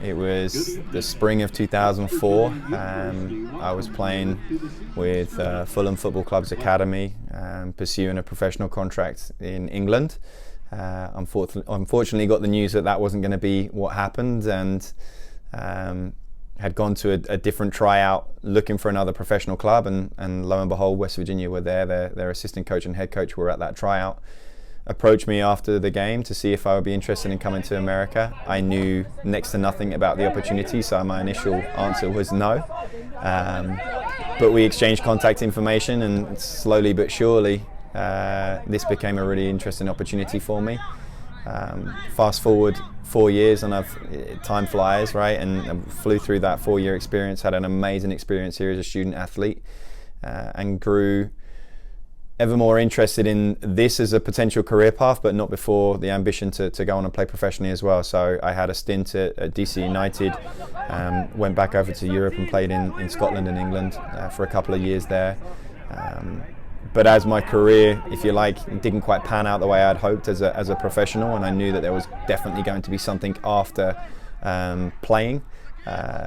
It was the spring of 2004. I was playing with Fulham Football Club's academy, pursuing a professional contract in England. Unfortunately got the news that that wasn't going to be what happened, and had gone to a different tryout looking for another professional club, and lo and behold, West Virginia were there. Their assistant coach and head coach were at that tryout. Approached me after the game to see if I would be interested in coming to America. I knew next to nothing about the opportunity, so my initial answer was no. But we exchanged contact information, and slowly but surely this became a really interesting opportunity for me. Fast forward 4 years, and time flies, right? And I flew through that 4-year experience, had an amazing experience here as a student athlete, and grew ever more interested in this as a potential career path, but not before the ambition to go on and play professionally as well. So I had a stint at DC United, went back over to Europe and played in Scotland and England for a couple of years there. But as my career, if you like, didn't quite pan out the way I'd hoped as a professional, and I knew that there was definitely going to be something after playing,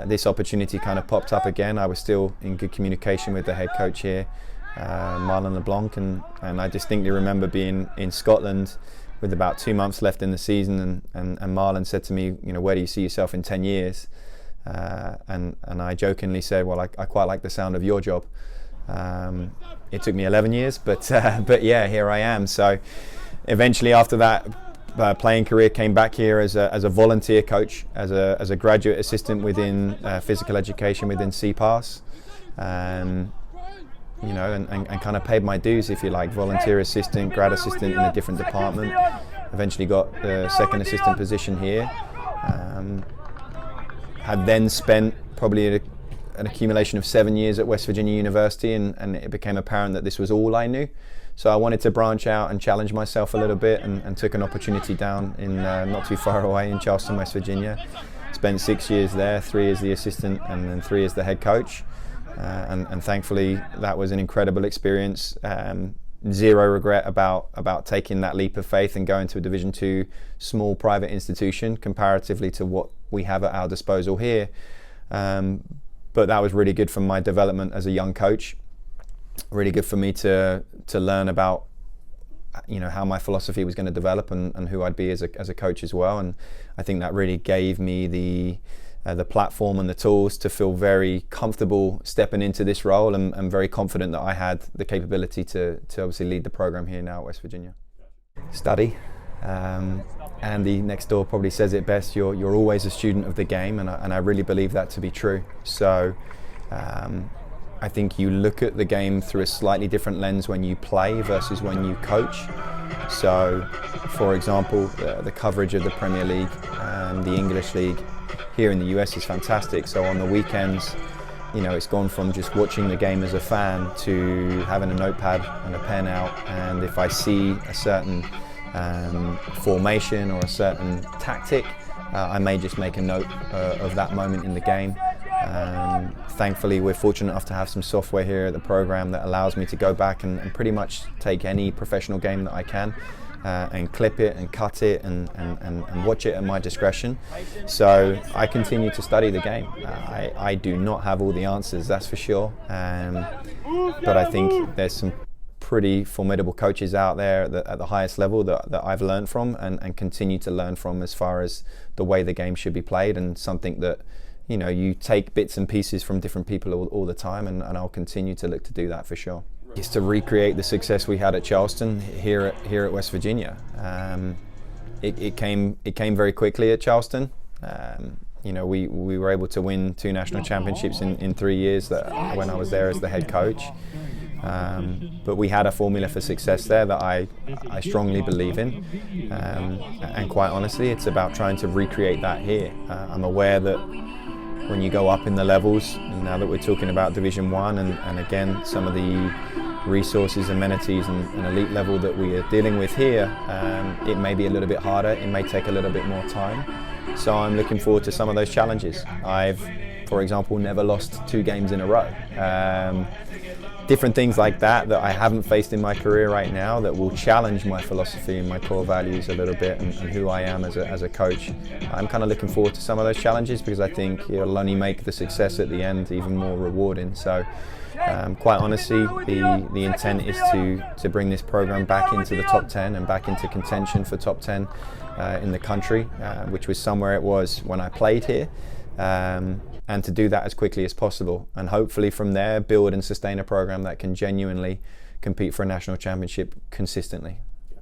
this opportunity kind of popped up again. I was still in good communication with the head coach here, Marlon LeBlanc, and I distinctly remember being in Scotland with about 2 months left in the season, and Marlon said to me, where do you see yourself in 10 years? And I jokingly said, well, I quite like the sound of your job. It took me 11 years, but yeah, here I am. So eventually after that playing career, came back here as a volunteer coach, as a graduate assistant within physical education within CPAS. And kind of paid my dues, if you like, volunteer assistant, grad assistant in a different department. Eventually got the second assistant position here. Had then spent probably an accumulation of 7 years at West Virginia University, and it became apparent that this was all I knew. So I wanted to branch out and challenge myself a little bit, and took an opportunity down in not too far away in Charleston, West Virginia. Spent 6 years there, 3 as the assistant and then 3 as the head coach. And thankfully that was an incredible experience. Zero regret about taking that leap of faith and going to a Division II small private institution comparatively to what we have at our disposal here. But that was really good for my development as a young coach. Really good for me to learn about how my philosophy was going to develop and who I'd be as a coach as well. And I think that really gave me the platform and the tools to feel very comfortable stepping into this role, and very confident that I had the capability to obviously lead the program here now at West Virginia. Study. Andy next door probably says it best, you're always a student of the game, and I really believe that to be true. So I think you look at the game through a slightly different lens when you play versus when you coach. So for example, the coverage of the Premier League and the English League here in the US is fantastic. So on the weekends, it's gone from just watching the game as a fan to having a notepad and a pen out, and if I see a certain formation or a certain tactic, I may just make a note of that moment in the game. Thankfully, we're fortunate enough to have some software here at the program that allows me to go back and pretty much take any professional game that I can, and clip it and cut it and watch it at my discretion. So I continue to study the game. I do not have all the answers, that's for sure, but I think there's some pretty formidable coaches out there at the highest level that I've learned from and continue to learn from, as far as the way the game should be played, and something that you take bits and pieces from different people all the time, and I'll continue to look to do that for sure. It's to recreate the success we had at Charleston here at West Virginia. It came very quickly at Charleston. We were able to win 2 national championships in 3 years when I was there as the head coach. But we had a formula for success there that I strongly believe in, and quite honestly, it's about trying to recreate that here. I'm aware that when you go up in the levels, and now that we're talking about Division I, and again some of the resources, amenities and elite level that we are dealing with here, it may be a little bit harder, it may take a little bit more time. So I'm looking forward to some of those challenges. I've, for example, never lost 2 games in a row. different things like that I haven't faced in my career right now, that will challenge my philosophy and my core values a little bit, and who I am as a coach. I'm kind of looking forward to some of those challenges, because I think it'll only make the success at the end even more rewarding. So quite honestly, the intent is to bring this program back into the top 10 and back into contention for top 10 in the country, which was somewhere it was when I played here. And to do that as quickly as possible, and hopefully from there build and sustain a program that can genuinely compete for a national championship consistently.